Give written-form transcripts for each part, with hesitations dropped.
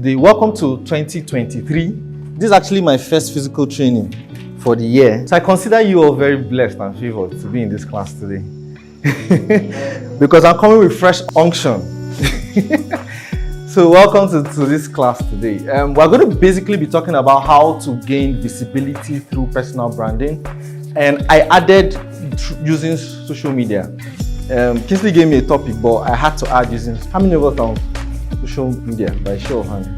Welcome to 2023. This is actually my first physical training for the year. So I consider you all very blessed and favored to be in this class today. Because I'm coming with fresh unction. So welcome to this class today. We're going to basically be talking about how to gain visibility through personal branding. And I added using social media. Kingsley gave me a topic, but I had to add using, how many of us are on social media by show of hand?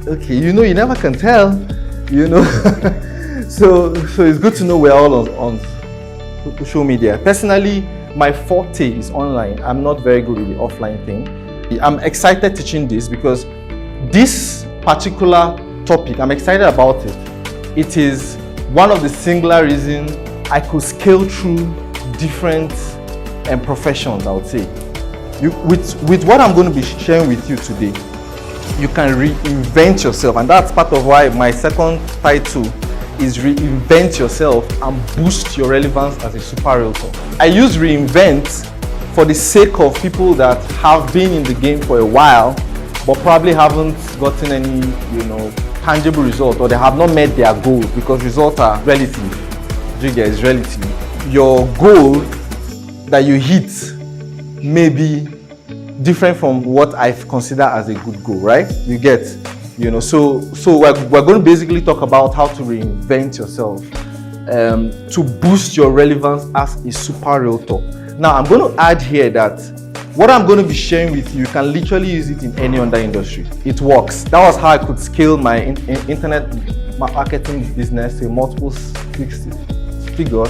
Okay, you never can tell, so it's good to know we're all on social media. Personally, my forte is online. I'm not very good with the offline thing. I'm excited teaching this because this particular topic, I'm excited about it. It is one of the singular reasons I could scale through different professions, I would say. With what I'm going to be sharing with you today, you can reinvent yourself, and that's part of why my second title is Reinvent Yourself and Boost Your Relevance as a Super Realtor. I use reinvent for the sake of people that have been in the game for a while, but probably haven't gotten any, tangible result, or they have not met their goals, because results are relative. Is relative. Your goal that you hit may be different from what I consider as a good goal, right? You get, so we're going to basically talk about how to reinvent yourself to boost your relevance as a super realtor. Now, I'm going to add here that what I'm going to be sharing with you, you can literally use it in any other industry. It works. That was how I could scale my internet marketing business to multiple figure,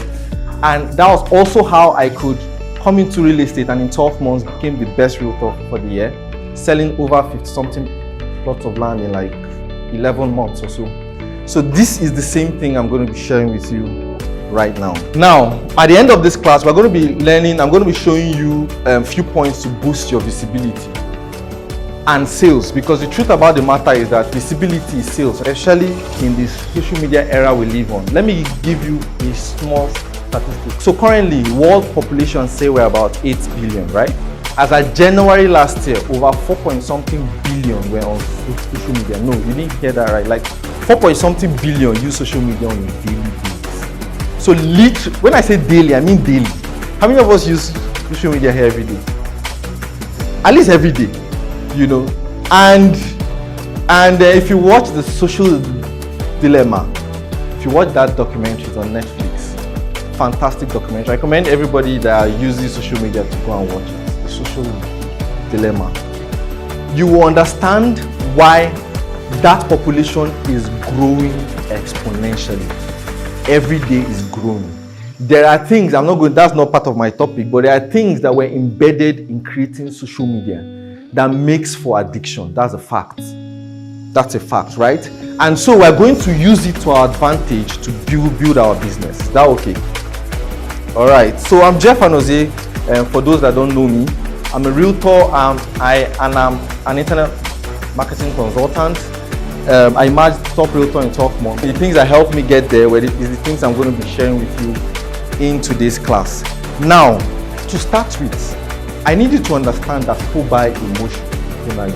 and that was also how I could come into real estate, and in 12 months became the best realtor for the year, selling over 50-something plots of land in like 11 months or so. So this is the same thing I'm going to be sharing with you right now. Now, at the end of this class, we're going to be learning, I'm going to be showing you a few points to boost your visibility and sales, because the truth about the matter is that visibility is sales, especially in this social media era we live on. Let me give you a small statistic. So currently, world population say we're about 8 billion, right? As of January last year, over 4-point-something billion were on social media. No, you didn't hear that right. Like 4-point-something billion use social media on a daily basis. So literally, when I say daily, I mean daily. How many of us use social media here every day? At least every day, And if you watch the Social Dilemma, if you watch that documentary, it's on Netflix. Fantastic documentary. I recommend everybody that uses social media to go and watch it. The Social Dilemma. You will understand why that population is growing exponentially. Every day is growing. There are things, that's not part of my topic, but there are things that were embedded in creating social media that makes for addiction. That's a fact. That's a fact, right? And so we're going to use it to our advantage to build our business. Is that okay? All right. So I'm Jeff Anozie. For those that don't know me, I'm a realtor. I'm an internet marketing consultant. I emerged top realtor in 12 months. The things that helped me get there is the things I'm going to be sharing with you in today's class. Now, to start with, I need you to understand that people buy emotionally.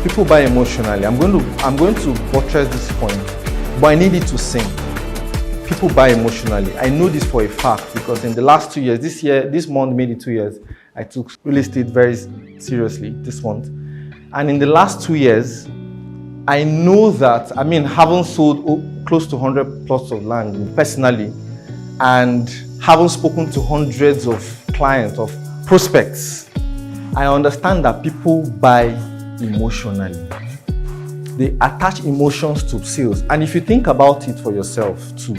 People buy emotionally. I'm going to buttress this point, but I need it to sink. People buy emotionally. I know this for a fact because in the last 2 years, this month made it 2 years, I took real estate very seriously this month. And in the last 2 years, I know that, having sold close to 100 plots of land personally and having spoken to hundreds of clients, of prospects, I understand that people buy emotionally. They attach emotions to sales. And if you think about it for yourself too,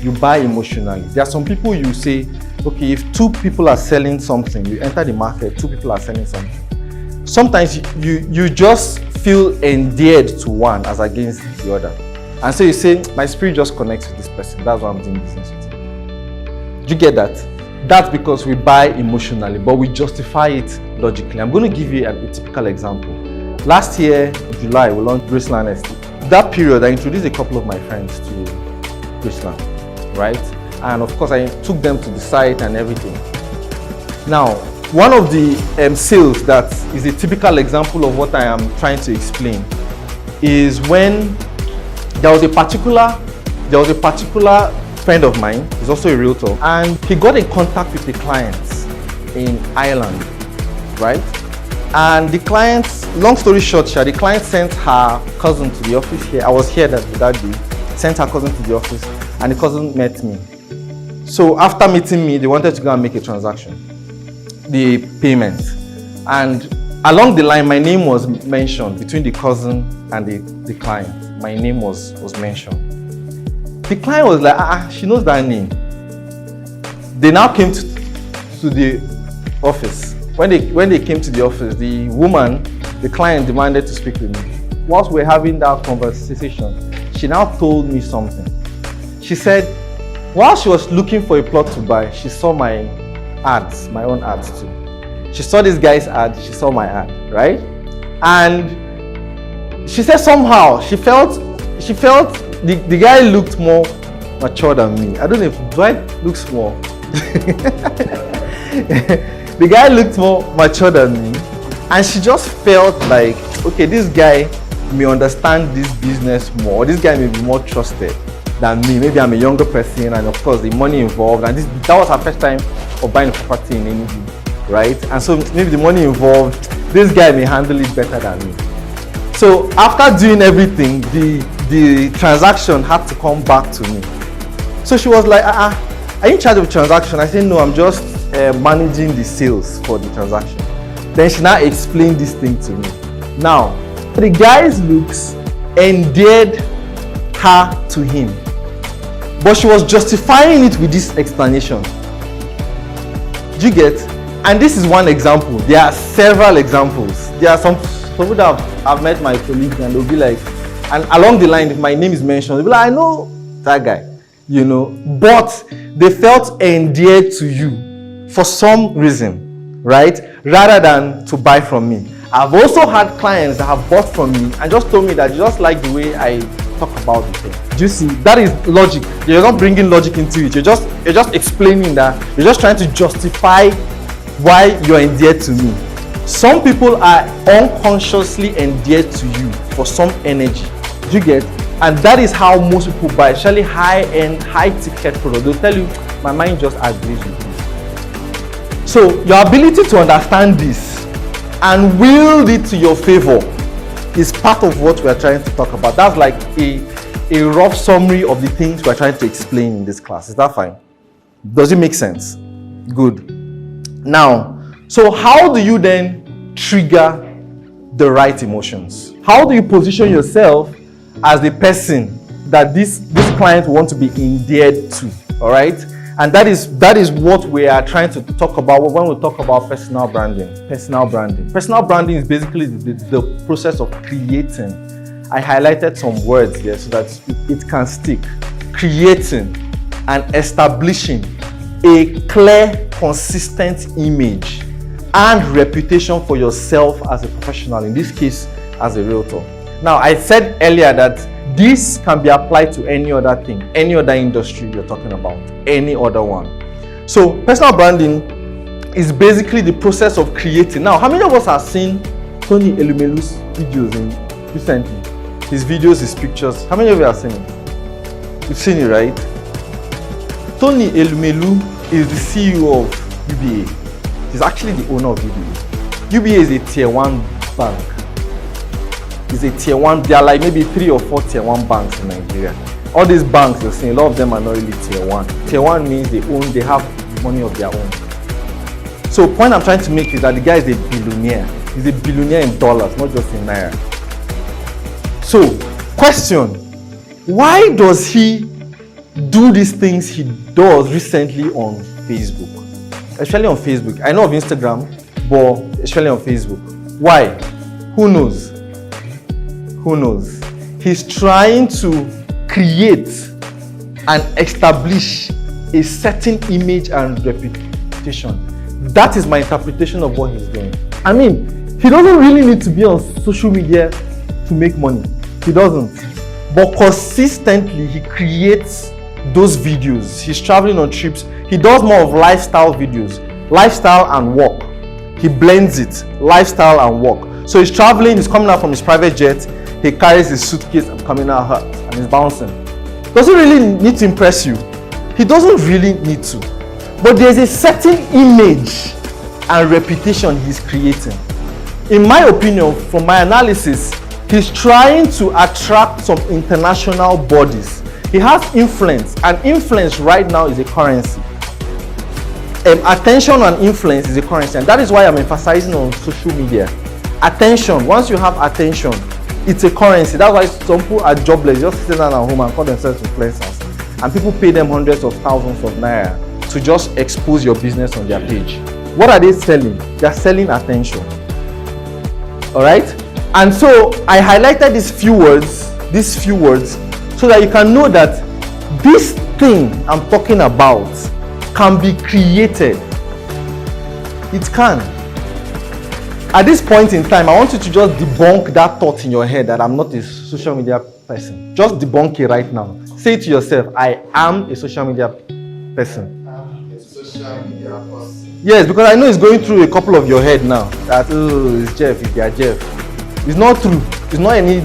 you buy emotionally. There are some people you say, okay, if 2 people are selling something, you enter the market, 2 people are selling something. Sometimes you just feel endeared to one as against the other. And so you say, my spirit just connects with this person. That's why I'm doing business with him. Do you get that? That's because we buy emotionally, but we justify it logically. I'm going to give you a typical example. Last year, July, we launched Graceland Estate. That period, I introduced a couple of my friends to Graceland, right? And of course, I took them to the site and everything. Now, one of the sales that is a typical example of what I am trying to explain is when there was a particular friend of mine, he's also a realtor, and he got in contact with the clients in Ireland, right? And the clients, long story short, the client sent her cousin to the office here. I was here that day. Sent her cousin to the office, and the cousin met me. So after meeting me, they wanted to go and make a transaction, the payment. And along the line, my name was mentioned between the cousin and the client. My name was mentioned. The client was like, she knows that name. They now came to the office. When they came to the office, the woman, the client, demanded to speak with me. Whilst we're having that conversation, she now told me something. She said, while she was looking for a plot to buy, she saw my ads, my own ads too. She saw this guy's ad, she saw my ad, right? And she said somehow she felt the guy looked more mature than me. I don't know if Dwight looks more. The guy looked more mature than me, and she just felt like, okay, this guy may understand this business more. This guy may be more trusted than me. Maybe I'm a younger person, and of course the money involved, and that was her first time of buying a property in Enugu, right? And so maybe the money involved, this guy may handle it better than me. So after doing everything, the transaction had to come back to me. So she was like, are you in charge of the transaction? I said, no, I'm just managing the sales for the transaction. Then she now explained this thing to me. Now, the guy's looks endeared her to him, but she was justifying it with this explanation. Do you get? And this is one example. There are several examples. There are some people that I've met my colleagues, and they'll be like, and along the line, if my name is mentioned, they'll be like, I know that guy, you know, but they felt endeared to you for some reason, right? Rather than to buy from me. I've also had clients that have bought from me and just told me that you just like the way I talk about the thing. Do you see? That is logic. You're not bringing logic into it. You're just explaining that. You're just trying to justify why you're endeared to me. Some people are unconsciously endeared to you for some energy. Do you get? And that is how most people buy, especially high-end, high-ticket products. They'll tell you, my mind just agrees with you. So your ability to understand this and wield it to your favor is part of what we're trying to talk about. That's like a rough summary of the things we're trying to explain in this class. Is that fine? Does it make sense? Good. Now, so how do you then trigger the right emotions? How do you position yourself as the person that this client wants to be endeared to? All right? And that is what we are trying to talk about when we talk about personal branding. Personal branding. Personal branding is basically the process of creating. I highlighted some words here so that it can stick. Creating and establishing a clear, consistent image and reputation for yourself as a professional, in this case, as a realtor. Now, I said earlier that this can be applied to any other thing, any other industry you're talking about, any other one. So personal branding is basically the process of creating. Now, how many of us have seen Tony Elumelu's videos recently? His videos, his pictures. How many of you have seen it? You've seen it, right? Tony Elumelu is the CEO of UBA. He's actually the owner of UBA. UBA is a tier 1 bank. It's a tier 1, there are like maybe 3 or 4 tier 1 banks in Nigeria. All these banks you're seeing, a lot of them are not really tier 1. Tier 1 means they have money of their own. So the point I'm trying to make is that the guy is a billionaire. He's a billionaire in dollars, not just in naira. So, question, why does he do these things he does recently on Facebook? Especially on Facebook. I know of Instagram, but especially on Facebook. Why? Who knows? Who knows? He's trying to create and establish a certain image and reputation. That is my interpretation of what he's doing. I mean, he doesn't really need to be on social media to make money. He doesn't. But consistently, he creates those videos. He's traveling on trips. He does more of lifestyle videos. Lifestyle and work. he blends it, lifestyle and work. So he's traveling, he's coming out from his private jet, he carries his suitcase and coming out and he's bouncing. Does he really need to impress you? He doesn't really need to. But there's a certain image and reputation he's creating. In my opinion, from my analysis, he's trying to attract some international bodies. He has influence, and influence right now is a currency. Attention and influence is a currency, and that is why I'm emphasizing on social media. Attention, once you have attention, it's a currency. That's why some people are jobless, just sitting down at home and call themselves influencers. And people pay them hundreds of thousands of naira to just expose your business on their page. What are they selling? They're selling attention. All right? And so I highlighted these few words, so that you can know that this thing I'm talking about can be created. It can. At this point in time, I want you to just debunk that thought in your head that I'm not a social media person. Just debunk it right now. Say to yourself, I am a social media person. I'm a social media person. Yes, because I know it's going through a couple of your head now. That, oh, it's Jeff, it's their Jeff. It's not true. It's not any...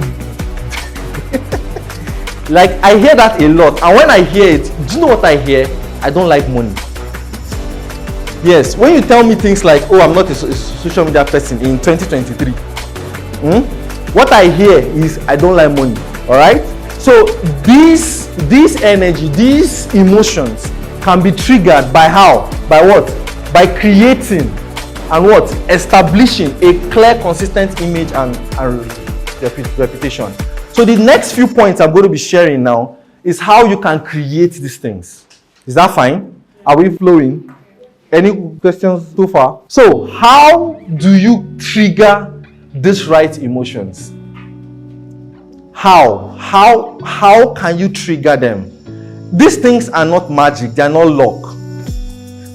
Like, I hear that a lot. And when I hear it, do you know what I hear? I don't like money. Yes, when you tell me things like, oh, I'm not a social media person in 2023, what I hear is, I don't like money. All right? So, this energy, these emotions can be triggered by how? By what? By creating and what? Establishing a clear, consistent image and reputation. So the next few points I'm going to be sharing now is how you can create these things. Is that fine? Are we flowing? Any questions so far? So how do you trigger these right emotions? How can you trigger them? These things are not magic, they are not luck.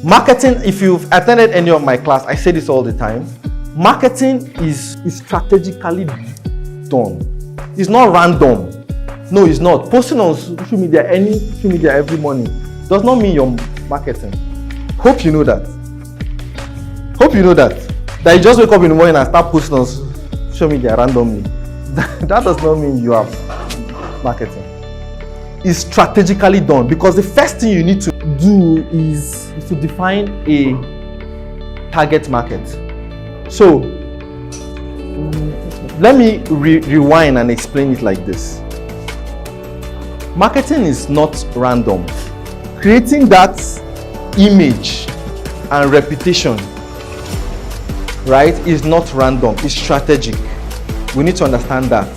Marketing, if you've attended any of my class, I say this all the time. Marketing is strategically done. It's not random. No, it's not. Posting on social media, any social media every morning, does not mean you're marketing. Hope you know that. That you just wake up in the morning and start posting on social media randomly. That does not mean you are marketing. It's strategically done, because the first thing you need to do is to define a target market. So let me rewind and explain it like this. Marketing is not random. Creating that image and reputation, right, is not random, it's strategic. We need to understand that.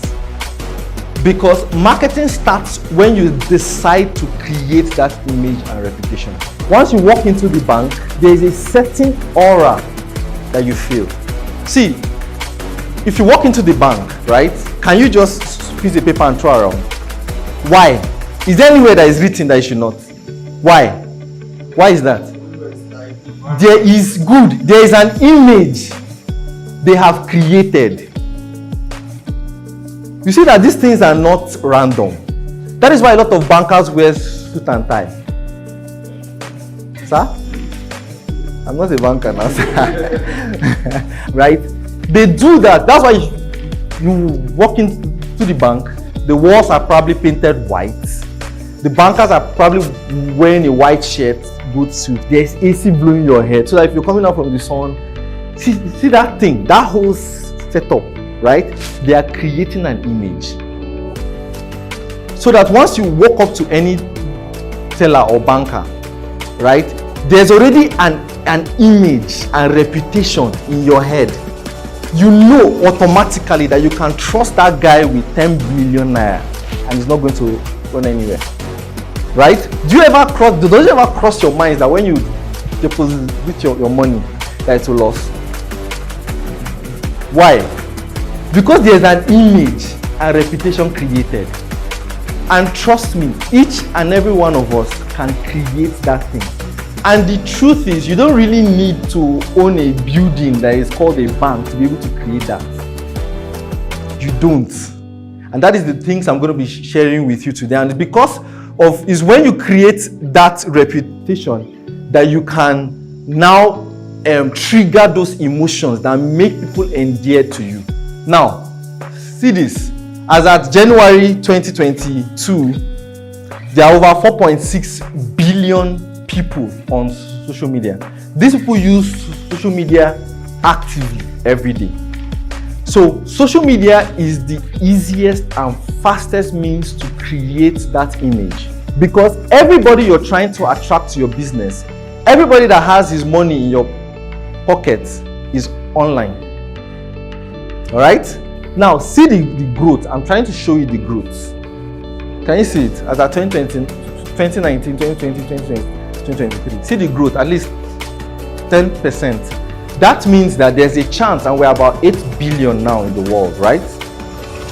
Because marketing starts when you decide to create that image and reputation. Once you walk into the bank, there is a certain aura that you feel. See, if you walk into the bank, right, can you just piece of paper and throw around? Why? Is there anywhere that is written that you should not? Why? Why is that? There is an image they have created. You see that these things are not random. That is why a lot of bankers wear suit and tie. Sir? I'm not a banker now, sir. Right? They do that. That's why you walk into the bank, the walls are probably painted white. The bankers are probably wearing a white shirt, good suit. There's AC blowing your head, so that if you're coming out from the sun, see that thing, that whole setup, right? They are creating an image. So that once you walk up to any teller or banker, right, there's already an image and reputation in your head. You know automatically that you can trust that guy with 10 billion naira and he's not going to run anywhere. Right? Does it ever cross your mind that when you deposit your money that it's a loss? Why? Because there's an image and reputation created. And trust me, each and every one of us can create that thing. And the truth is, you don't really need to own a building that is called a bank to be able to create that. You don't. And that is the things I'm going to be sharing with you today. And because is when you create that reputation that you can now trigger those emotions that make people endear to you. Now, see this. As at January 2022, there are over 4.6 billion people on social media. These people use social media actively every day. So social media is the easiest and fastest means to create that image, because everybody you're trying to attract to your business, everybody that has his money in your pocket is online. All right? Now see the growth. I'm trying to show you the growth. Can you see it? As at 2020, 2019, 2020, 2023. See the growth, at least 10%. That means that there's a chance, and we're about 8 billion now in the world, right?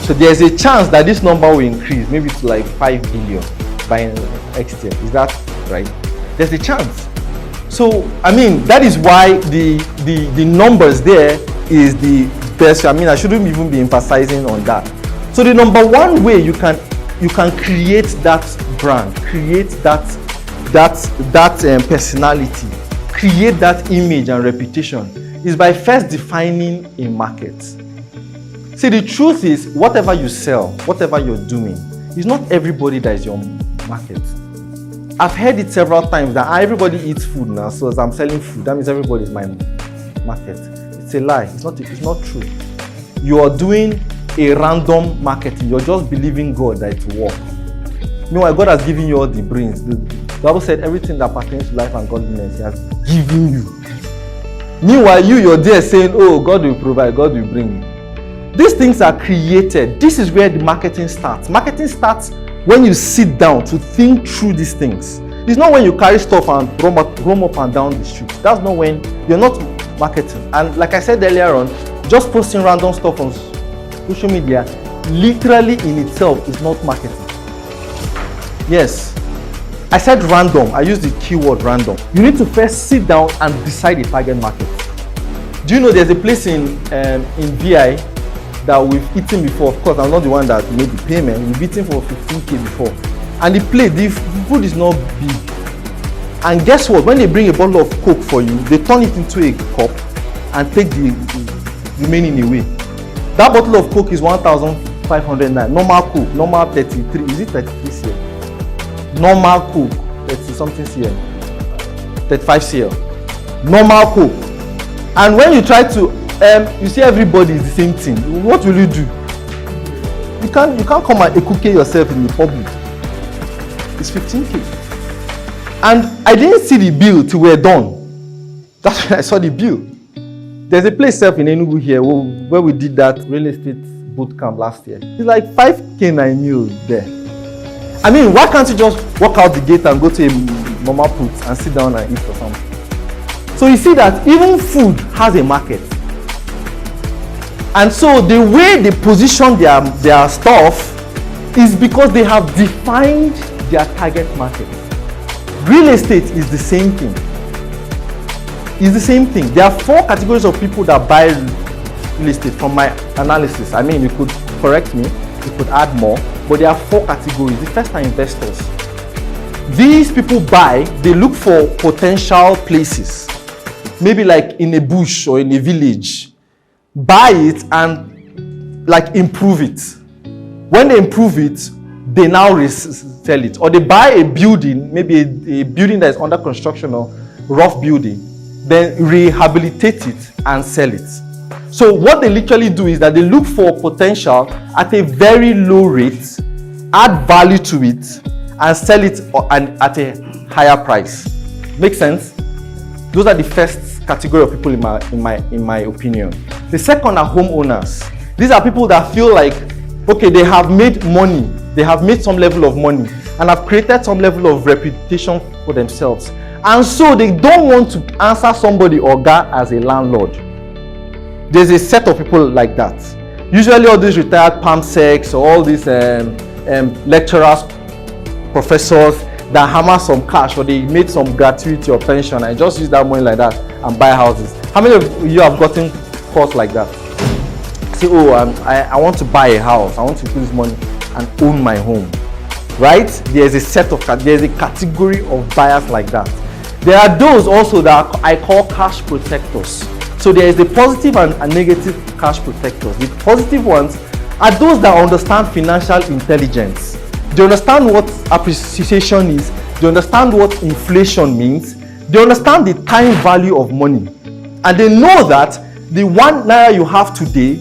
So there's a chance that this number will increase, maybe to like 5 billion by next year. Is that right? There's a chance. So, I mean, that is why the numbers there is the best. I mean, I shouldn't even be emphasizing on that. So the number one way you can create that brand, create that personality, create that image and reputation is by first defining a market. See, the truth is, whatever you sell, whatever you're doing, it's not everybody that is your market. I've heard it several times that everybody eats food now, so as I'm selling food, that means everybody is my market. It's a lie. It's not true. You are doing a random marketing. You're just believing God that it will work. Meanwhile, God has given you all the brains. The Bible said everything that pertains to life and godliness He has given you. Meanwhile, you're there saying, oh, God will provide, God will bring. These things are created. This is where the marketing starts. Marketing starts when you sit down to think through these things. It's not when you carry stuff and roam up and down the street. That's not when you're not marketing. And like I said earlier on, just posting random stuff on social media literally in itself is not marketing. Yes, I said random. I used the keyword random. You need to first sit down and decide a target market. Do you know there's a place in VI that we've eaten before? Of course, I'm not the one that made the payment. We've eaten for 15K before. And the food is not big. And guess what? When they bring a bottle of Coke for you, they turn it into a cup and take the remaining away. That bottle of Coke is 1,500 naira. Normal Coke, normal 33. Is it 33 cl? Normal Coke, 30 something cl. 35 cl. Normal Coke. And when you try to, you see everybody is the same thing. What will you do? You can't come and cook yourself in the public. It's 15K. And I didn't see the bill till we're done. That's when I saw the bill. There's a place in Enugu here where we did that real estate boot camp last year. It's like 5K 9 mil there. I mean, why can't you just walk out the gate and go to a mama put and sit down and eat or something? So you see that even food has a market. And so the way they position their stuff is because they have defined their target market. Real estate is the same thing. It's the same thing. There are 4 categories of people that buy real estate from my analysis. I mean, you could correct me, you could add more, but there are 4 categories. The first are investors. These people buy, they look for potential places, maybe like in a bush or in a village. Buy it and like improve it. When they improve it, they now resell it. Or they buy a building, maybe a building that is under construction or rough building, then rehabilitate it and sell it. So what they literally do is that they look for potential at a very low rate, add value to it, and sell it at a higher price. Make sense? Those are the first category of people in my opinion. The second are homeowners. These are people that feel like, okay, they have made money, they have made some level of money, and have created some level of reputation for themselves. And so they don't want to answer somebody or guy as a landlord. There's a set of people like that. Usually all these retired palm secs or all these lecturers, professors that hammer some cash, or they made some gratuity or pension and just use that money like that and buy houses. How many of you have gotten calls like that? Say, oh, I want to buy a house. I want to put this money and own my home. Right? There's a category of buyers like that. There are those also that I call cash protectors. So there is the positive and negative cash protectors. The positive ones are those that understand financial intelligence. They understand what appreciation is. They understand what inflation means. They understand the time value of money. And they know that the 1 naira you have today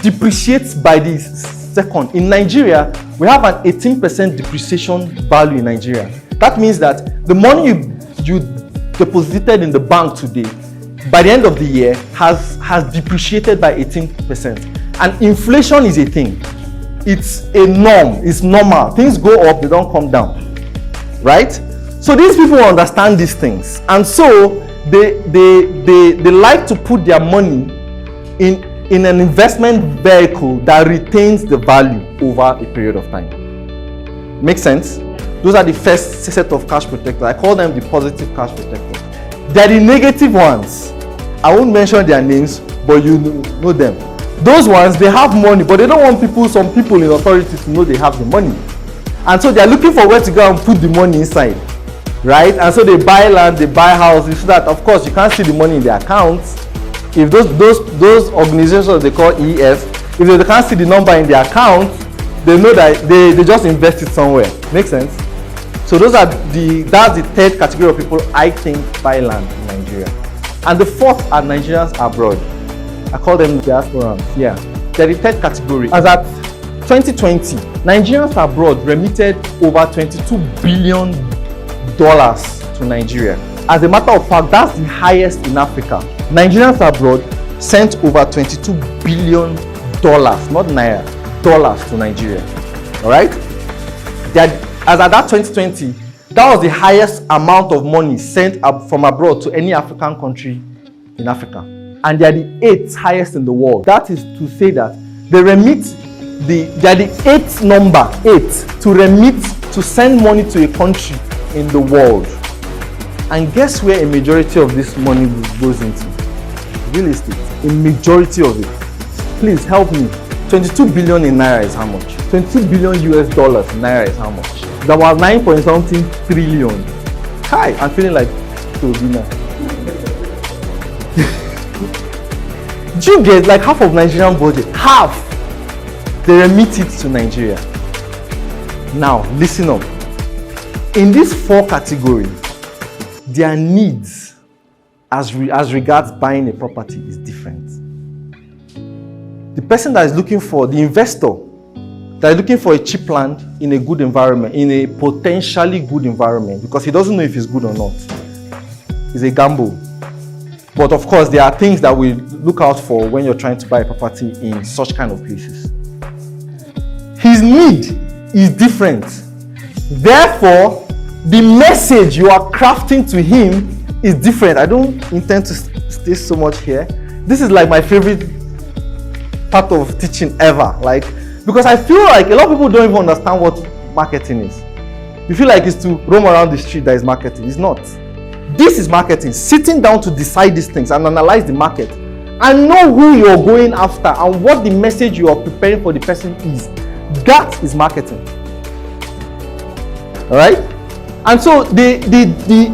depreciates by the second. In Nigeria, we have an 18% depreciation value in Nigeria. That means that the money you deposited in the bank today, by the end of the year, has depreciated by 18%. And inflation is a thing. It's a norm. It's normal. Things go up, they don't come down. Right? So these people understand these things. And so they like to put their money in an investment vehicle that retains the value over a period of time. Make sense? Those are the first set of cash protectors. I call them the positive cash protectors. They're the negative ones. I won't mention their names, but you know them. Those ones, they have money, but they don't want some people in authority to know they have the money. And so they're looking for where to go and put the money inside. Right? And so they buy land, they buy houses, so that of course you can't see the money in their accounts. If those organizations they call EF, if they can't see the number in their account, they know that they just invest it somewhere. Make sense? So that's the third category of people I think buy land in Nigeria. And the fourth are Nigerians abroad. I call them diasporans. Yeah. They're the third category. As at 2020, Nigerians abroad remitted over $22 billion to Nigeria. As a matter of fact, that's the highest in Africa. Nigerians abroad sent over $22 billion, not naira, dollars to Nigeria. All right? As at that 2020, that was the highest amount of money sent from abroad to any African country in Africa. And they are the 8th highest in the world. That is to say that they remit they are the 8th number, 8, to remit, to send money to a country in the world. And guess where a majority of this money goes into? Real estate. A majority of it. Please help me. 22 billion in naira is how much? 22 billion US dollars in naira is how much? That was 9.something trillion. Hi, I'm feeling like Tobina. Do you get like half of Nigerian budget? Half! They remit it to Nigeria. Now, listen up. In these 4 categories, their needs as regards buying a property is different. The person that is looking for, the investor that is looking for a cheap land in a good environment, in a potentially good environment, because he doesn't know if it's good or not, is a gamble. But of course, there are things that we look out for when you're trying to buy a property in such kind of places. His need is different. Therefore, the message you are crafting to him is different. I don't intend to stay so much here. This is like my favorite part of teaching ever. Because I feel like a lot of people don't even understand what marketing is. You feel like it's to roam around the street that is marketing. It's not. This is marketing. Sitting down to decide these things and analyze the market and know who you're going after and what the message you are preparing for the person is. That is marketing. All right? And so the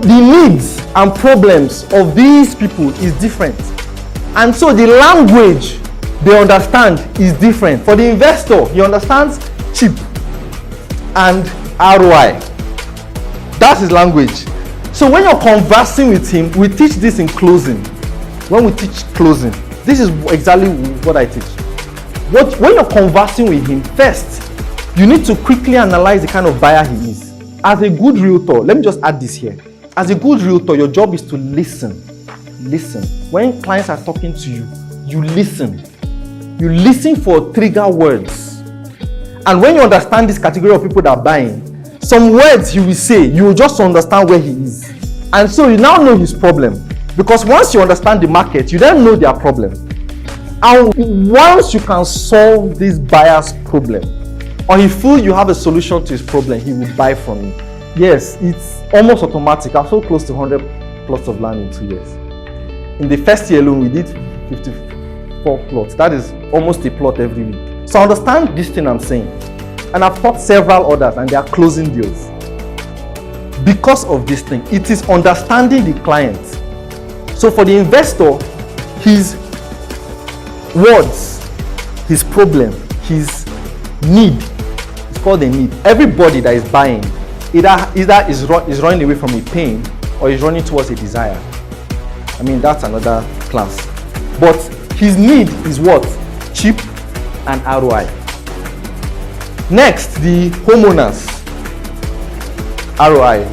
needs and problems of these people is different. And so the language they understand is different. For the investor, he understands cheap and ROI. That's his language. So when you're conversing with him, we teach this in closing. When we teach closing, this is exactly what I teach. When you're conversing with him, first, you need to quickly analyze the kind of buyer he is. As a good realtor, let me just add this here. As a good realtor, your job is to listen. Listen. When clients are talking to you, you listen. You listen for trigger words. And when you understand this category of people that are buying, some words he will say, you will just understand where he is. And so you now know his problem. Because once you understand the market, you then know their problem. And once you can solve this buyer's problem, or he feels you have a solution to his problem, he will buy from you. Yes, it's almost automatic. I'm so close to 100 plots of land in 2 years. In the first year alone, we did 54 plots. That is almost a plot every week. So understand this thing I'm saying. And I've taught several others and they are closing deals. because of this thing. It is understanding the client. So for the investor, his words, his problem, his need, it's called a need. Everybody that is buying either is running away from a pain or is running towards a desire. I mean, that's another class. But his need is what? Cheap and ROI. Next, the homeowners. ROI,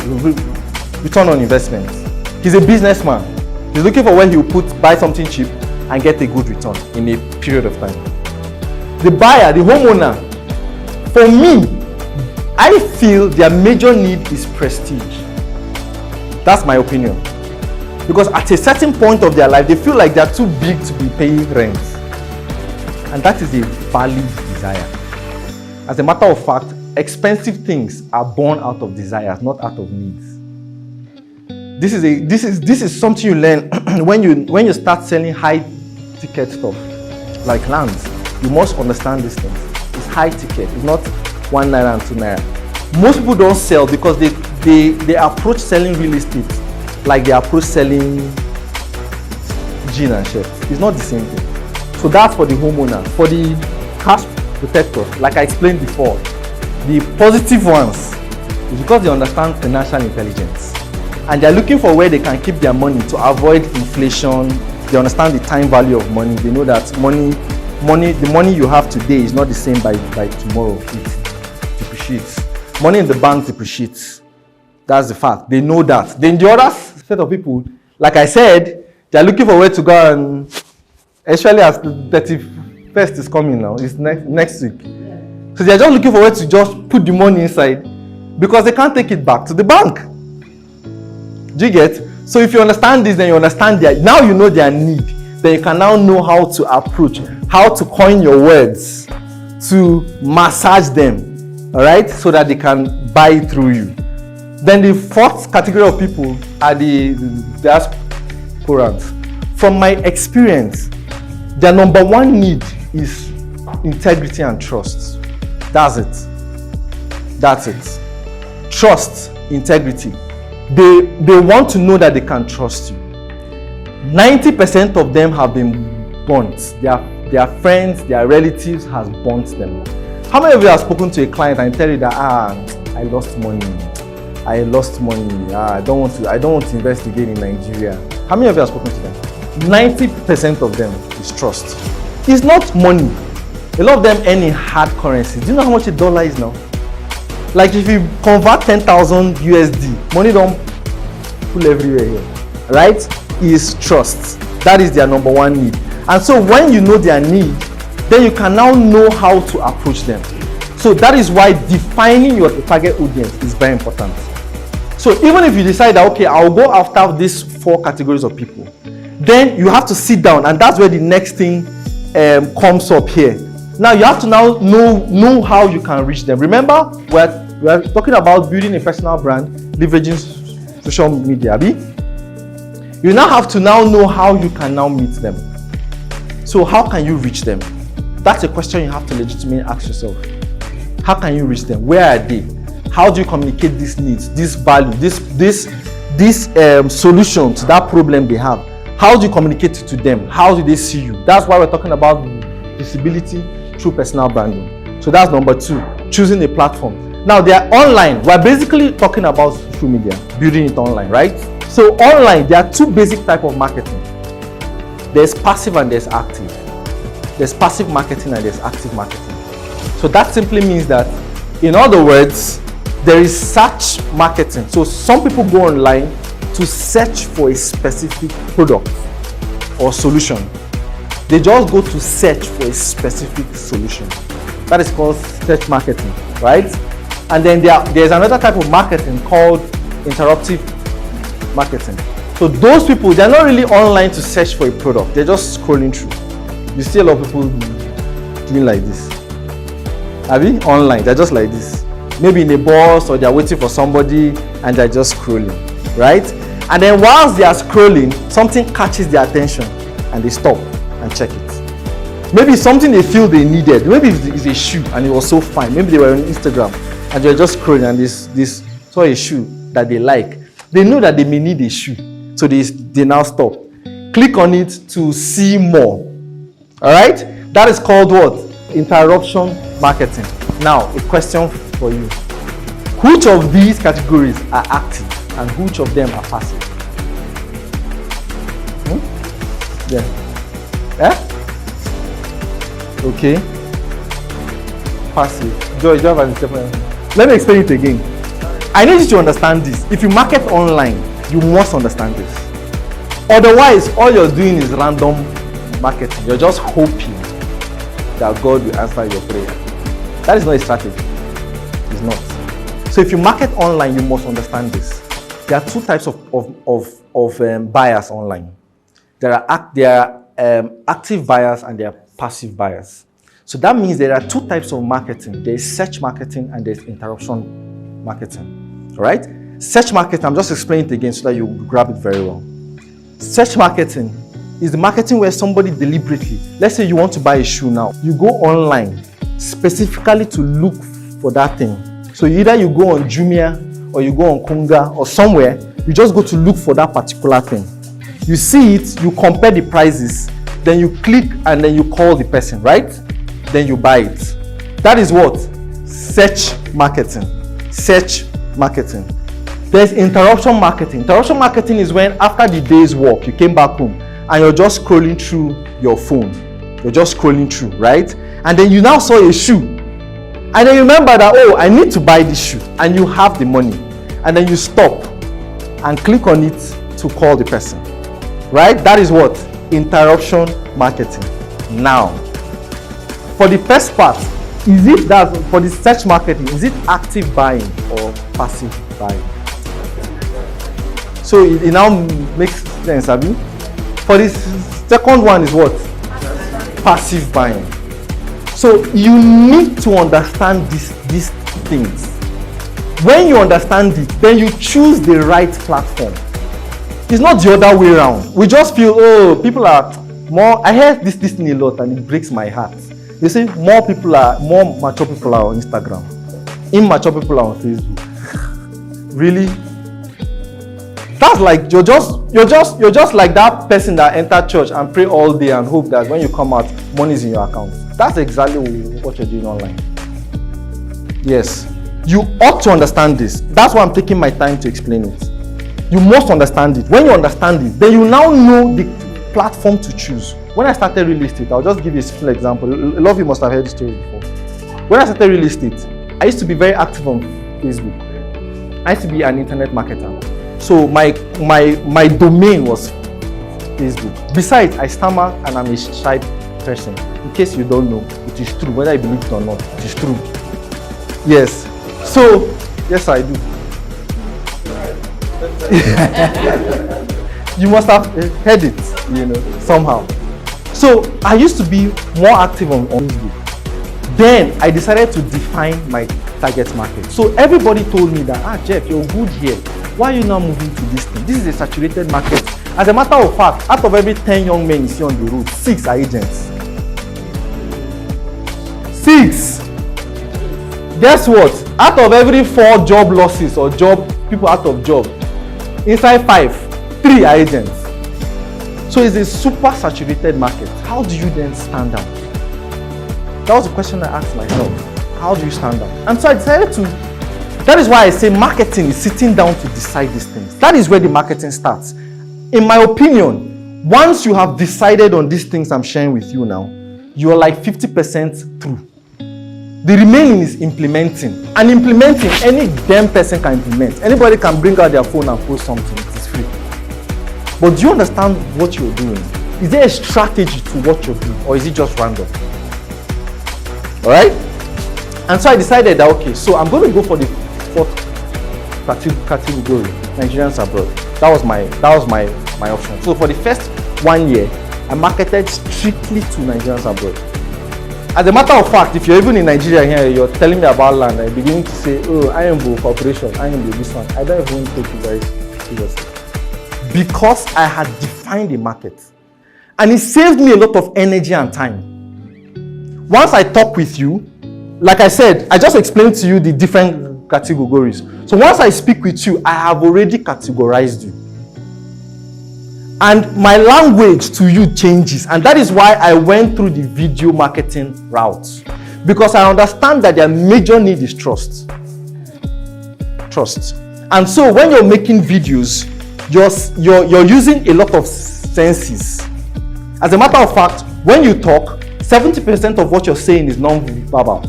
return on investment. He's a businessman. He's looking for where he will buy something cheap and get a good return in a period of time. The buyer, the homeowner, for me, I feel their major need is prestige. That's my opinion. Because at a certain point of their life, they feel like they're too big to be paying rent. And that is a valid desire. As a matter of fact, expensive things are born out of desires, not out of needs. This is something you learn when you start selling high ticket stuff like lands. You must understand these things. It's high ticket. It's not 1 naira and 2 naira. Most people don't sell because they approach selling real estate like they approach selling gin and shit. It's not the same thing. So that's for the homeowner. For the cash protector, like I explained before, the positive ones is because they understand financial intelligence and they're looking for where they can keep their money to avoid inflation. They understand the time value of money. They know that the money you have today is not the same by tomorrow. It depreciates. Money in the bank depreciates. That's the fact. They know that. Then the other set of people, like I said, they're looking for where to go, and especially as the 31st is coming now, it's next week. So they're just looking for where to just put the money inside because they can't take it back to the bank. Do you get? So if you understand this, then you understand now you know their need. Then you can now know how to approach, how to coin your words, to massage them, all right, so that they can buy through you. Then the fourth category of people are the diasporans. From my experience, their number one need is integrity and trust. That's it. Trust, integrity. They want to know that they can trust you. 90% of them have been burnt. Their friends, their relatives has burnt them. How many of you have spoken to a client and tell you that I lost money. I don't want to invest again in Nigeria. How many of you have spoken to them? 90% of them is trust. It's not money. A lot of them earn in hard currency. Do you know how much $1 is now? Like if you convert 10,000 USD, money don't pull everywhere here, right? Is trust. That is their number one need. And so when you know their need, then you can now know how to approach them. So that is why defining your target audience is very important. So even if you decide that, okay, I'll go after these 4 categories of people, then you have to sit down, and that's where the next thing comes up here. Now you have to now know how you can reach them. Remember, we're talking about building a personal brand, leveraging social media. You now have to know how you can now meet them. So how can you reach them? That's a question you have to legitimately ask yourself. How can you reach them? Where are they? How do you communicate these needs, this value, this solution to that problem they have? How do you communicate it to them? How do they see you? That's why we're talking about visibility through personal branding. So that's number 2, choosing a platform. Now they are online. We're basically talking about social media, building it online, right? So online, there are 2 basic types of marketing. There's passive and there's active. There's passive marketing and there's active marketing. So that simply means that, in other words, there is search marketing. So some people go online to search for a specific product or solution. They just go to search for a specific solution. That is called search marketing, right? And then there's another type of marketing called interruptive marketing. So those people, they're not really online to search for a product. They're just scrolling through. You see a lot of people doing like this. Online, they're just like this. Maybe in a bus, or they're waiting for somebody and they're just scrolling, right? And then whilst they are scrolling, something catches their attention and they stop and check it. Maybe it's something they feel they needed. Maybe it's a shoe and it was so fine. Maybe they were on Instagram and they're just scrolling and this saw a shoe that they like, they know that they may need a shoe. So they now stop. Click on it to see more. All right? That is called what? Interruption marketing. Now, a question for you. Which of these categories are active and which of them are passive? Yeah. Eh? Okay. Passive. Joy, do you have an example? Let me explain it again. I need you to understand this. If you market online, you must understand this. Otherwise, all you're doing is random marketing. You're just hoping that God will answer your prayer. That is not a strategy. It's not. So if you market online, you must understand this. There are two types of buyers online. There are active buyers and there are passive buyers. So that means there are two types of marketing. There is search marketing and there is interruption marketing. All right? Search marketing, I'm just explaining it again so that you grab it very well. Search marketing is the marketing where somebody deliberately, let's say you want to buy a shoe now, you go online specifically to look for that thing. So either you go on Jumia or you go on Konga or somewhere, you just go to look for that particular thing. You see it, you compare the prices, then you click and then you call the person, right? Then you buy it. That is what? Search marketing. Search marketing. There's interruption marketing. Interruption marketing is when after the day's work, you came back home and you're just scrolling through your phone. You're just scrolling through, right? And then you now saw a shoe. And then you remember that, oh, I need to buy this shoe. And you have the money. And then you stop and click on it to call the person. Right? That is what? Interruption marketing. Now, for the first part, is it that for the search marketing, is it active buying or passive buying? So it now makes sense, Abi? For the second one is what? Passive buying. So you need to understand these things. When you understand it, then you choose the right platform. It's not the other way around. We just feel, oh, people are more, I hear this thing a lot and it breaks my heart. They say more mature people are on Instagram. Immature people are on Facebook. Really? That's like you're just like that person that entered church and pray all day and hope that when you come out, money is in your account. That's exactly what you're doing online. Yes. You ought to understand this. That's why I'm taking my time to explain it. You must understand it. When you understand it, then you now know the platform to choose. When I started real estate, I'll just give you a simple example. A lot of you must have heard this story before. When I started real estate, I used to be very active on Facebook. I used to be an internet marketer. So my domain was Facebook. Besides, I stammer and I'm a shy person. In case you don't know, it is true. Whether I believe it or not, it is true. Yes. So, yes, I do. You must have heard it, somehow. So I used to be more active on Facebook. Then I decided to define my target market. So everybody told me that, Jeff, you're good here. Why are you now moving to this thing? This is a saturated market. As a matter of fact, out of every 10 young men you see on the road, 6 are agents. 6. Guess what? Out of every 4 job losses or people out of job, inside 5, 3 are agents. So it's a super saturated market. How do you then stand out? That was the question I asked myself. How do you stand out? And so I decided to, that is why I say marketing is sitting down to decide these things. That is where the marketing starts. In my opinion, once you have decided on these things I'm sharing with you now, you are like 50% through. The remaining is implementing. And implementing, any damn person can implement. Anybody can bring out their phone and post something. It is free. But do you understand what you're doing? Is there a strategy to what you're doing, or is it just random? Alright? And so I decided that, okay, so I'm going to go for the 4th category, Nigerians abroad. That was my option. So for the first 1 year, I marketed strictly to Nigerians abroad. As a matter of fact, if you're even in Nigeria here, you're telling me about land, I'm beginning to say, oh, I am corporation, I am this one. I don't even take it very seriously. Because I had defined the market. And it saved me a lot of energy and time. Once I talk with you, like I said, I just explained to you the different categories. So once I speak with you, I have already categorized you. And my language to you changes. And that is why I went through the video marketing route. Because I understand that their major need is trust. Trust. And so when you're making videos, you're using a lot of senses. As a matter of fact, when you talk, 70% of what you're saying is non-verbal.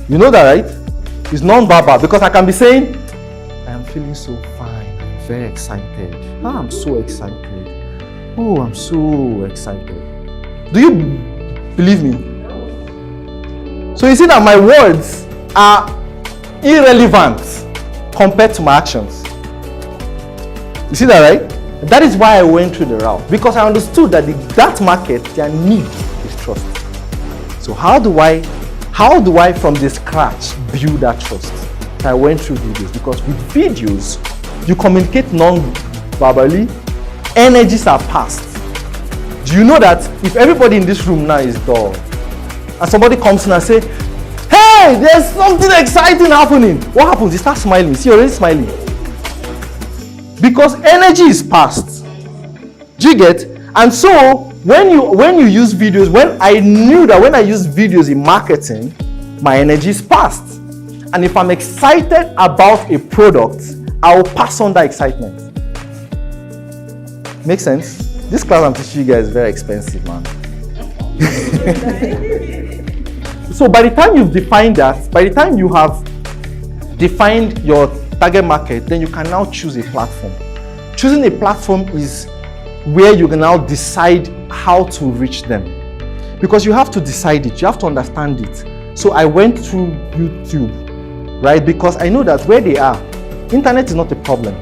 You know that, right? It's non-verbal, because I can be saying, I am feeling so fine, I'm very excited. I'm so excited. Oh, I'm so excited. Do you believe me? So you see that my words are irrelevant compared to my actions. You see that, right? That is why I went through the route, because I understood that that market, their need is trust. So how do I from the scratch build that trust? So I went through videos, because with videos you communicate non-verbally, energies are passed. Do you know that if everybody in this room now is dull and somebody comes in and say, hey, there's something exciting happening, what happens? He starts smiling. See, you're already smiling. Because energy is passed. Do you get? And so when you use videos, when I knew that when I use videos in marketing, my energy is passed. And if I'm excited about a product, I will pass on that excitement. Make sense? This class I'm teaching you guys is very expensive, man. So by the time you've defined that, by the time you have defined your target market, then you can now choose a platform. Choosing a platform is where you can now decide how to reach them. Because you have to decide it, you have to understand it. So I went through YouTube, right? Because I know that where they are, internet is not a problem.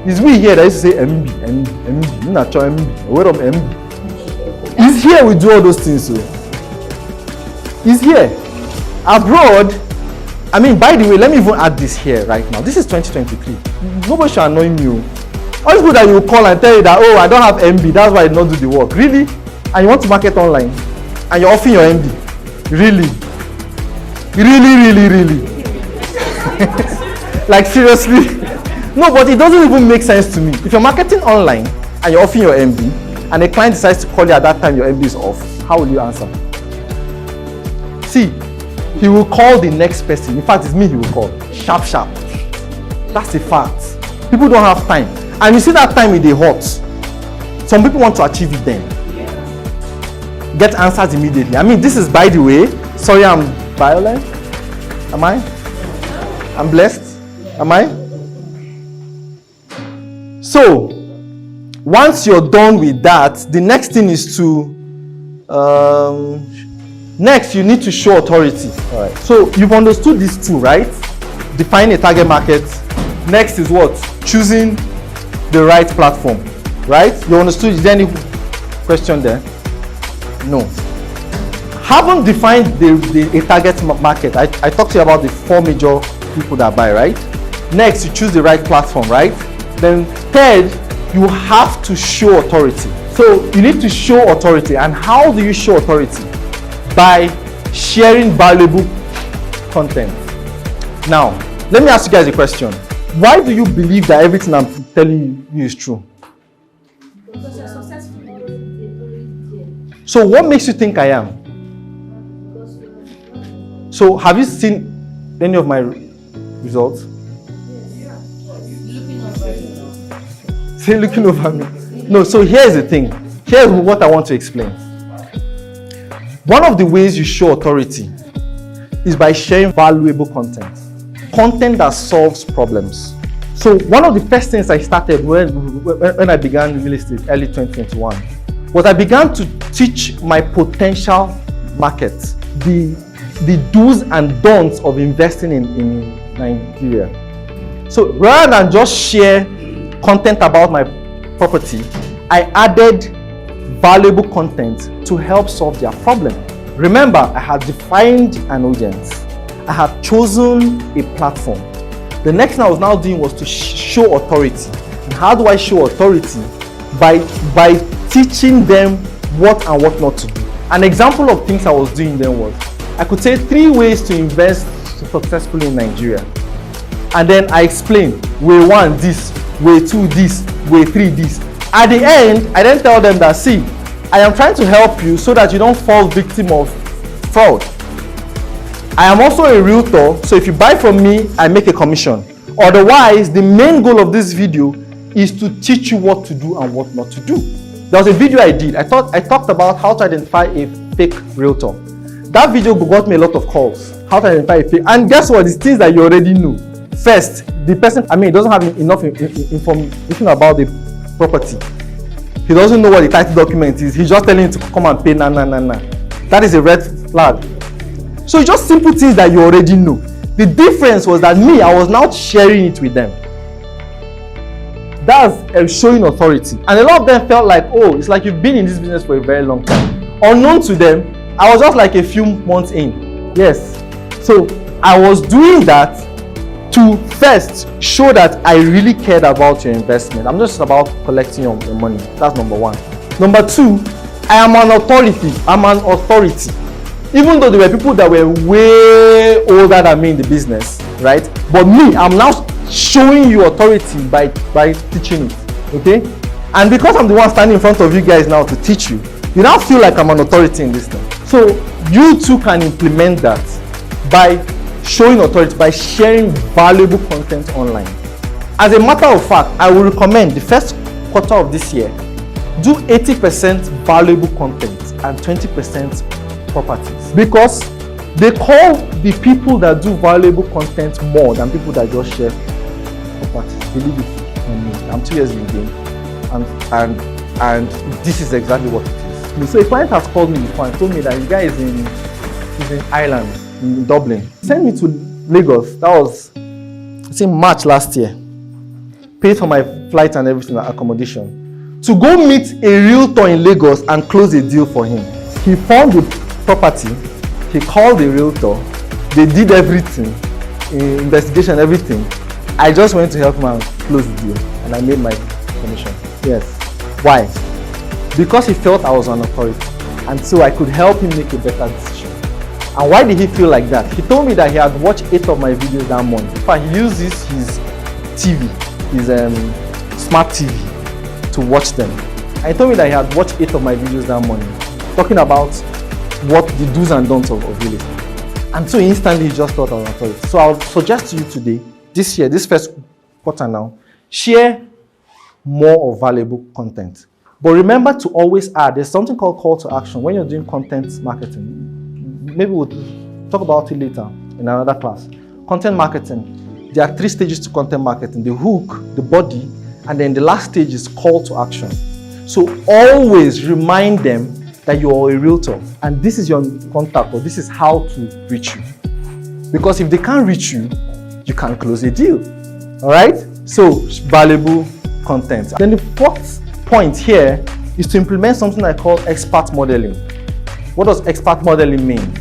It's we here that used to say MB, not MB, where of MB. It's here we do all those things. So. It's here. Abroad, I mean, by the way, let me even add this here right now. This is 2023. Nobody should annoy me. All these people that you call and tell you that, oh, I don't have MB, that's why I did not do the work. Really? And you want to market online? And you're offering your MB? Really? Really? Like, seriously? No, but it doesn't even make sense to me. If you're marketing online and you're offering your MB, and a client decides to call you at that time your MB is off, how will you answer? See, he will call the next person. In fact, it's me he will call. Sharp. That's a fact. People don't have time. And you see that time in the hot. Some people want to achieve it then. Get answers immediately. I mean, this is, by the way, sorry I'm violent. Am I? I'm blessed. Am I? So, once you're done with that, the next thing is to, next you need to show authority. All right. So, you've understood these two, right? Define a target market. Next is what? Choosing the right platform, right? You understood? Is there any question there? No. Haven't defined a target market. I talked to you about the 4 major people that buy, right? Next, you choose the right platform, right? Then third, you have to show authority. So you need to show authority. And how do you show authority? By sharing valuable content. Now, let me ask you guys a question. Why do you believe that everything I'm telling you is true? Because you're successful. So what makes you think I am? So have you seen any of my results? Say looking over me. No, so here's the thing. Here's what I want to explain. One of the ways you show authority is by sharing valuable content. Content that solves problems. So one of the first things I started when I began real estate early 2021 was I began to teach my potential market the do's and don'ts of investing in Nigeria. So rather than just share content about my property, I added valuable content to help solve their problem. Remember, I had defined an audience. I had chosen a platform. The next thing I was now doing was to show authority. And how do I show authority? By teaching them what and what not to do. An example of things I was doing then was, I could say 3 ways to invest successfully in Nigeria. and then I explain way 1 this, way 2 this, way 3 this. At the end, I then tell them that, see, I am trying to help you so that you don't fall victim of fraud. I am also a realtor, so if you buy from me, I make a commission. Otherwise, the main goal of this video is to teach you what to do and what not to do. There was a video I did. I talked about how to identify a fake realtor. That video got me a lot of calls. How to identify a fake. And guess what? It's things that you already know. First, the person, doesn't have enough information about the property. He doesn't know what the title document is. He's just telling you to come and pay na. That is a red flag. So it's just simple things that you already know. The difference was that I was now sharing it with them. That's showing authority. And a lot of them felt like, oh, it's like you've been in this business for a very long time. Unknown to them, I was just like a few months in. Yes. So I was doing that to first show that I really cared about your investment. I'm just about collecting your money. That's number 1. Number 2, I am an authority. I'm an authority. Even though there were people that were way older than me in the business, right? But me, I'm now showing you authority by teaching it, okay? And because I'm the one standing in front of you guys now to teach you, you now feel like I'm an authority in this thing. So you too can implement that by showing authority, by sharing valuable content online. As a matter of fact, I will recommend the first quarter of this year, do 80% valuable content and 20% properties, because they call the people that do valuable content more than people that just share properties. Believe it or me, I'm 2 years in the game, and this is exactly what it is. So a client has called me before and told me that the guy is in Ireland, in Dublin. He sent me to Lagos. That was, I think, March last year. Paid for my flight and everything, accommodation, to go meet a realtor in Lagos and close a deal for him. He found the property, he called the realtor, they did everything, investigation, everything. I just went to help him and close the deal, and I made my commission. Yes. Why? Because he felt I was an authority, and so I could help him make a better decision. And why did he feel like that? He told me that he had watched 8 of my videos that morning. In fact, he used his TV, his smart TV, to watch them. And he told me that he had watched 8 of my videos that morning, talking about what the do's and don'ts of real estate. And so instantly he just thought I was an authority. So I'll suggest to you today, this year, this first quarter now, share more of valuable content. But remember to always add, there's something called call to action when you're doing content marketing. Maybe we'll talk about it later in another class. Content marketing, there are 3 stages to content marketing: the hook, the body, and then the last stage is call to action. So always remind them that you are a realtor and this is your contact, or this is how to reach you. Because if they can't reach you, you can't close a deal. All right? So valuable content. Then the 4th point here is to implement something I call expert modeling. What does expert modeling mean?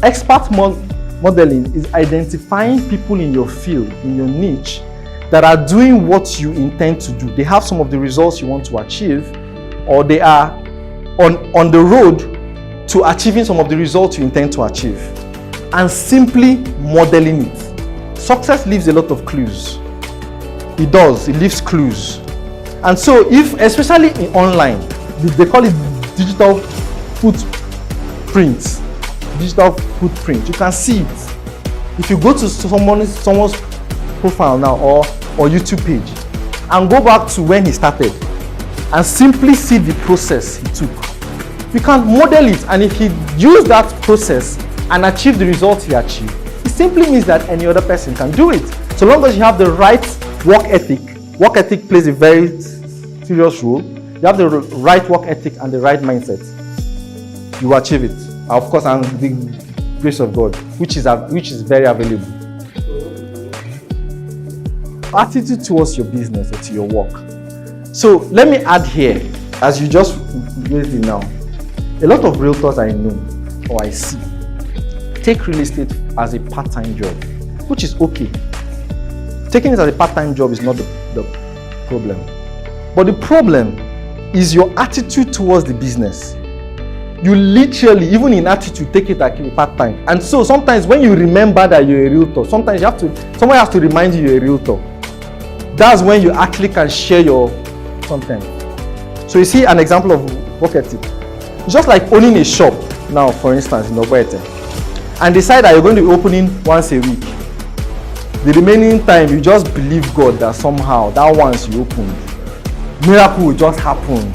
Expert modeling is identifying people in your field, in your niche, that are doing what you intend to do. They have some of the results you want to achieve, or they are on the road to achieving some of the results you intend to achieve, and simply modeling it. Success leaves a lot of clues. It does, it leaves clues. And so if, especially in online, they call it digital footprint. Digital footprint, you can see it. If you go to someone's profile now, or YouTube page, and go back to when he started, and simply see the process he took, you can model it. And if he used that process and achieved the results he achieved, it simply means that any other person can do it. So long as you have the right work ethic plays a very serious role. You have the right work ethic and the right mindset, you achieve it. Of course, and the grace of God, which is very available. Attitude towards your business or to your work. So let me add here, as you just raised it now, a lot of realtors I know or I see take real estate as a part-time job, which is okay. Taking it as a part-time job is not the problem. But the problem is your attitude towards the business. You literally, even in attitude, take it like a part-time. And so sometimes when you remember that you're a realtor, sometimes someone has to remind you you're a realtor. That's when you actually can share your content. So you see an example of work ethic. It's just like owning a shop now, for instance, in Owerri, and decide that you're going to be opening once a week. The remaining time, you just believe God that somehow, that once you open, miracle will just happen.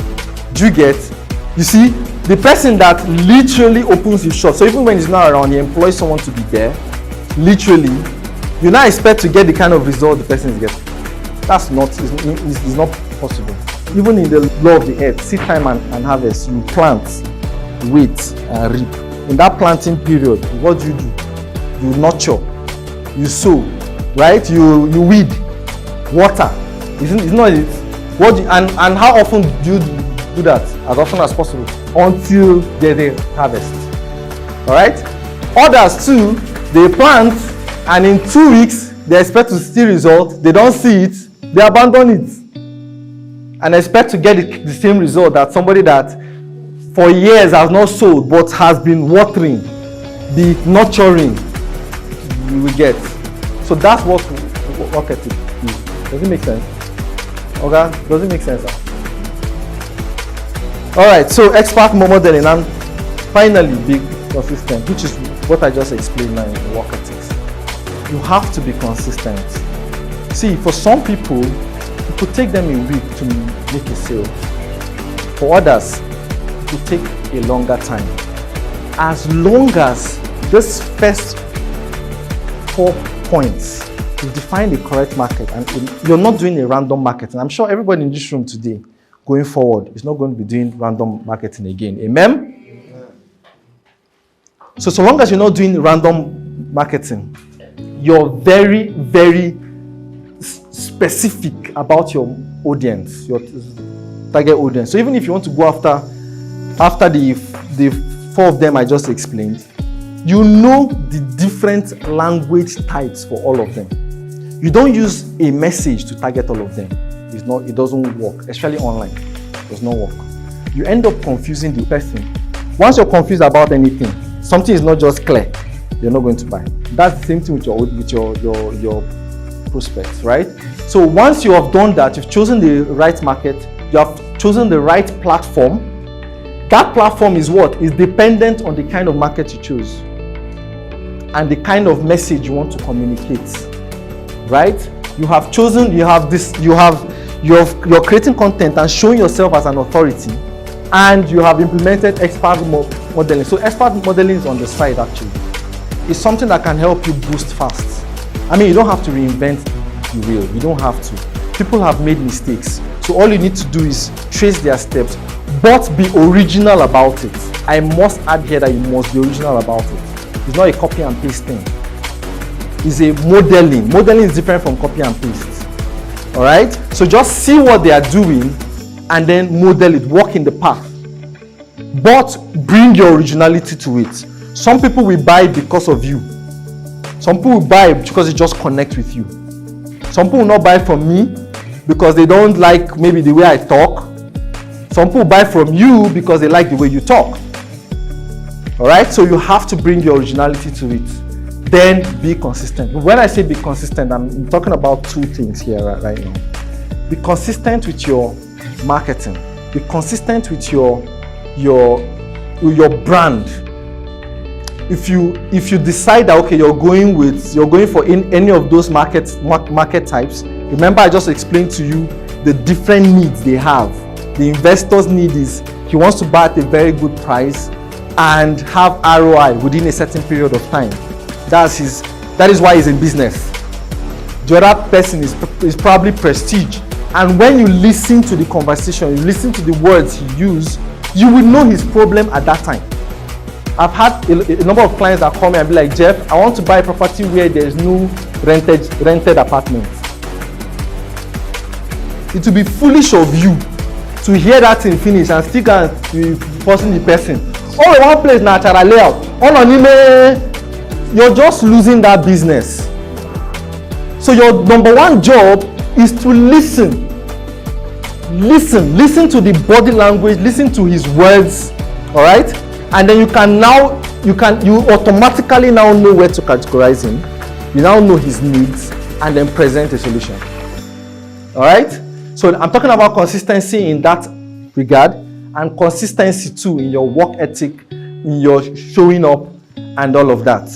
Do you get? You see, the person that literally opens his shop, so even when he's not around, he employs someone to be there, literally, you now expect to get the kind of result the person is getting. That's not, it's not possible. Even in the law of the earth, seed time and harvest, you plant, wait, and reap. In that planting period, what do? You nurture, you sow, right? You weed, water. It's not it. And how often do you do that? As often as possible until there's a harvest. All right. Others too, they plant, and in 2 weeks they expect to see result. They don't see it, they abandon it, and expect to get the same result that somebody that for years has not sowed but has been watering, be nurturing, you will get. So that's what work ethic is. Does it make sense? Okay, does it make sense? All right, so expert modeling, and finally be consistent, which is what I just explained now in work ethics. You have to be consistent. See, for some people, it could take them a week to make a sale. For others, it could take a longer time. As long as this first 4 points, you define the correct market, and you're not doing a random marketing. I'm sure everybody in this room today, going forward, is not going to be doing random marketing again. Amen? So long as you're not doing random marketing, you're very, very specific about your audience, your target audience. So even if you want to go after the 4 of them I just explained, you know the different language types for all of them. You don't use a message to target all of them. It doesn't work, especially online. It does not work. You end up confusing the person. Once you're confused about anything, something is not just clear, you're not going to buy. That's the same thing with your prospects, right? So once you have done that, you've chosen the right market, you have chosen the right platform. That platform is what? Is dependent on the kind of market you choose and the kind of message you want to communicate, right? You're creating content and showing yourself as an authority, and you have implemented expert modeling. So expert modeling is on the side actually. It's something that can help you boost fast. I mean, you don't have to reinvent the wheel. You don't have to. People have made mistakes. So all you need to do is trace their steps, but be original about it. I must add here that you must be original about it. It's not a copy and paste thing. It's a modeling. Modeling is different from copy and paste. All right? So just see what they are doing and then model it, walk in the path. But bring your originality to it. Some people will buy because of you. Some people will buy because it just connects with you. Some people will not buy from me because they don't like maybe the way I talk. Some people buy from you because they like the way you talk. All right? So you have to bring your originality to it. Then be consistent. When I say be consistent, I'm talking about 2 things here right now. Be consistent with your marketing. Be consistent with your brand. If you decide that okay, you're going for any of those market types, remember I just explained to you the different needs they have. The investor's need is he wants to buy at a very good price and have ROI within a certain period of time. That is why he's in business. The other person is probably prestige. And when you listen to the conversation, you listen to the words he used, you will know his problem at that time. I've had a number of clients that call me and be like, Jeff, I want to buy a property where there's no rented apartments. It will be foolish of you to hear that thing finish and still go and be forcing the person. Oh, one place natural layout. You're just losing that business. So your number 1 job is to listen. Listen to the body language, listen to his words, all right? And then you automatically now know where to categorize him. You now know his needs and then present a solution. All right? So I'm talking about consistency in that regard, and consistency too in your work ethic, in your showing up and all of that.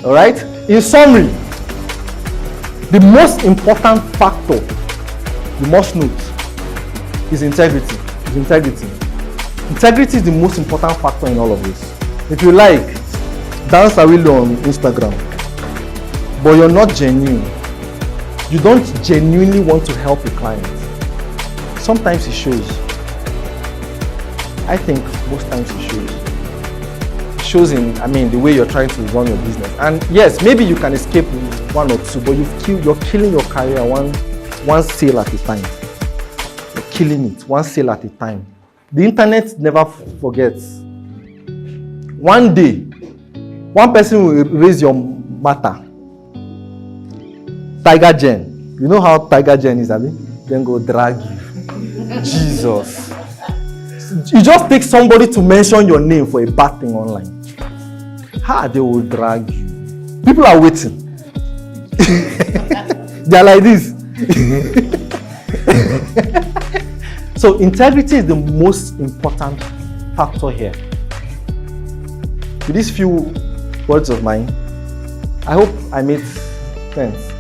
All right? In summary, the most important factor you must note is integrity. Integrity is the most important factor in all of this. If you like, dance a wheel on Instagram, but you're not genuine, you don't genuinely want to help a client, sometimes it shows. I think most times it shows. It shows in, the way you're trying to run your business. And yes, maybe you can escape one or two, but you're killing your career one sale at a time. You're killing it, one sale at a time. The internet never forgets. One day, one person will raise your matter. Tiger Gen. You know how Tiger Gen is, Abi? Then go drag you. Jesus. You just take somebody to mention your name for a bad thing online. How they will drag you? People are waiting. They are like this. So integrity is the most important factor here. With these few words of mine, I hope I made sense.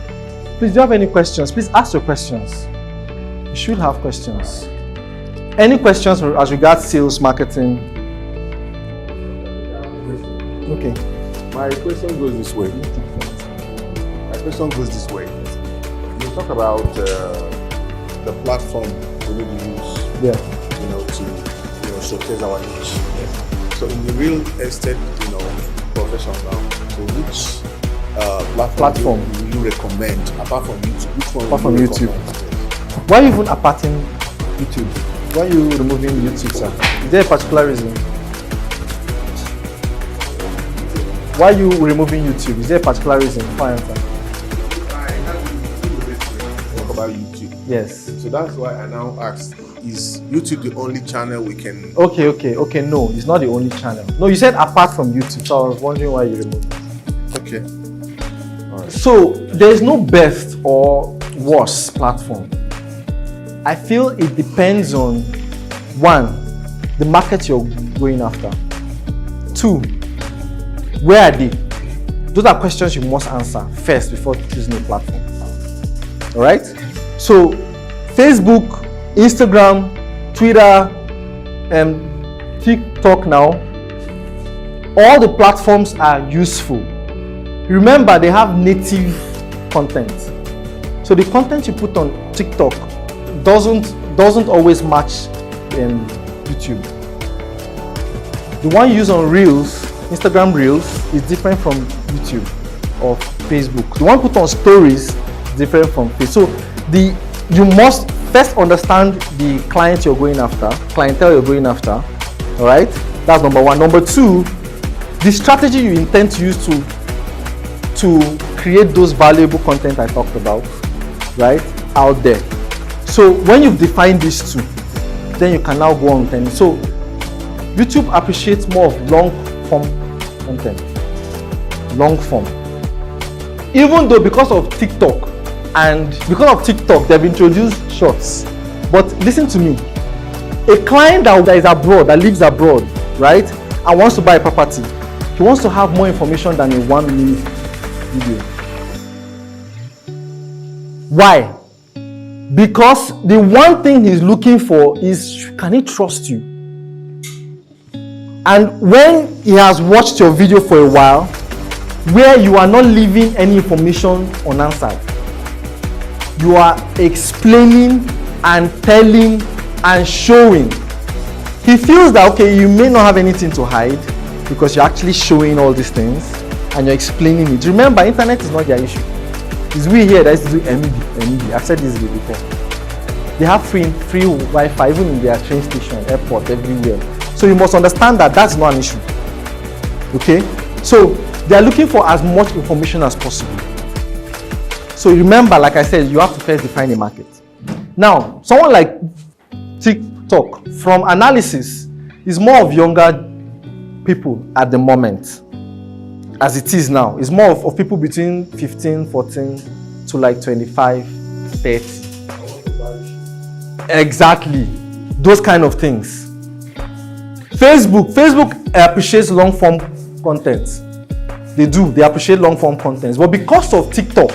Please, do you have any questions? Please ask your questions. You should have questions. Any questions as regards sales, marketing? Okay. My question goes this way. You talk about the platform we need to use, to showcase our niche. Yes. So in the real estate, profession now, so which platform do you recommend apart from YouTube? Which one? Apart from YouTube. Why are you even aparting YouTube? Why are you removing YouTube, sir? Is there a particular reason? Why are you removing YouTube? Is there a particular reason? Fine, sir. Talk about YouTube. Yes. So that's why I now asked, is YouTube the only channel we can... Okay. No, it's not the only channel. No, you said apart from YouTube, so I was wondering why you removed it. Okay. All right. So there's no best or worst platform. I feel it depends on, one, the market you're going after. Two, where are they? Those are questions you must answer first before choosing a platform. All right? So Facebook, Instagram, Twitter, TikTok now, all the platforms are useful. Remember, they have native content. So the content you put on TikTok doesn't always match YouTube. The one you use on Reels, Instagram Reels, is different from YouTube or Facebook. The one put on Stories is different from Facebook. So you must first understand the clientele you're going after. All right, that's number one. Number two, the strategy you intend to use to create those valuable content I talked about, right, out there. So when you've defined these two, then you can now go on and so YouTube appreciates more of long form content. Long form. Even though because of TikTok they've introduced shorts. But listen to me. A client that is abroad, that lives abroad, right, and wants to buy a property, he wants to have more information than a 1 minute video. Why? Because the one thing he's looking for is, can he trust you? And when he has watched your video for a while, where you are not leaving any information unanswered, you are explaining and telling and showing, he feels that, okay, you may not have anything to hide because you're actually showing all these things and you're explaining it. Remember, internet is not their issue. It's we here that used to do MB. I've said this before. They have free Wi-Fi even in their train station, airport, everywhere. So you must understand that that's not an issue. Okay? So they are looking for as much information as possible. So remember, like I said, you have to first define a market. Now, someone like TikTok, from analysis, is more of younger people at the moment, as it is now. It's more of people between 15, 14 to like 25, 30. Exactly. Those kind of things. Facebook appreciates long form content. They do. They appreciate long form content. But because of TikTok,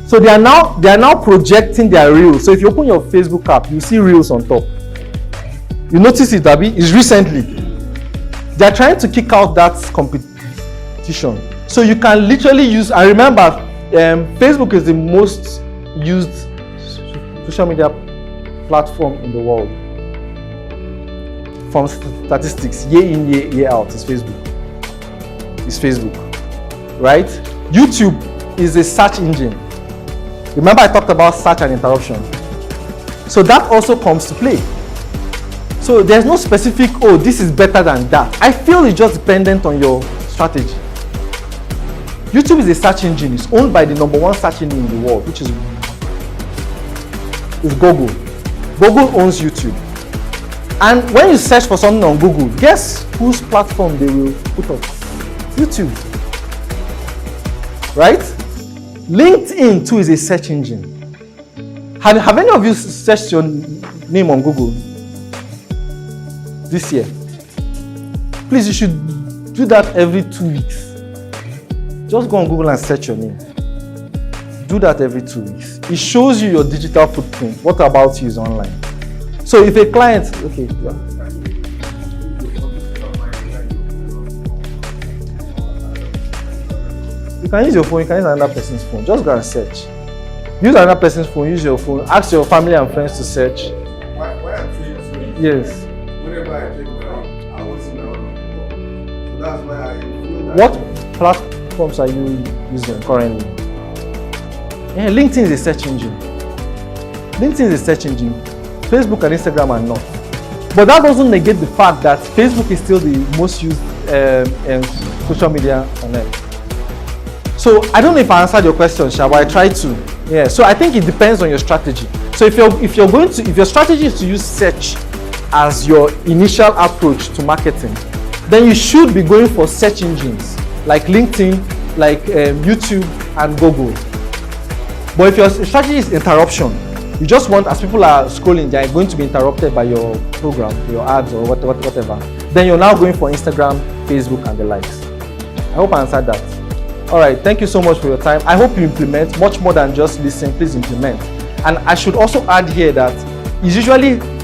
so they are now projecting their reels. So if you open your Facebook app, you see reels on top. You notice it, Abby? It's recently. They are trying to kick out that competition. So you can literally use. I remember, Facebook is the most used social media platform in the world. From statistics, year in, year out, is Facebook. It's Facebook, right? YouTube is a search engine. Remember I talked about search and interruption. So that also comes to play. So there's no specific, oh, this is better than that. I feel it's just dependent on your strategy. YouTube is a search engine. It's owned by the #1 search engine in the world, which is Google. Google owns YouTube. And when you search for something on Google, guess whose platform they will put up? YouTube. Right? LinkedIn too is a search engine. Have any of you searched your name on Google this year? Please, you should do that every 2 weeks. Just go on Google and search your name. Do that every 2 weeks. It shows you your digital footprint. What about you is online? So if a client, okay, yeah. You can use your phone, you can use another person's phone. Just go and search. Use another person's phone, use your phone. Ask your family and friends to search. Why I'm saying so? Yes. Whenever I check my own, I was in my own. So that's why I feel that. What platforms are you using currently? Yeah, LinkedIn is a search engine. LinkedIn is a search engine. Facebook and Instagram are not. But that doesn't negate the fact that Facebook is still the most used social media on earth. So I don't know if I answered your question, Sha, but I tried to. Yeah. So I think it depends on your strategy. So if your strategy is to use search as your initial approach to marketing, then you should be going for search engines like LinkedIn, like YouTube and Google. But if your strategy is interruption, you just want, as people are scrolling, they are going to be interrupted by your program, your ads or whatever. Then you're now going for Instagram, Facebook and the likes. I hope I answered that. All right, thank you so much for your time. I hope you implement much more than just listen. Please implement. And I should also add here that it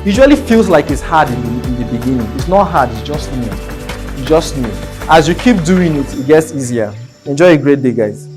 usually feels like it's hard in the beginning. It's not hard, it's just new. It's just new. As you keep doing it, it gets easier. Enjoy a great day, guys.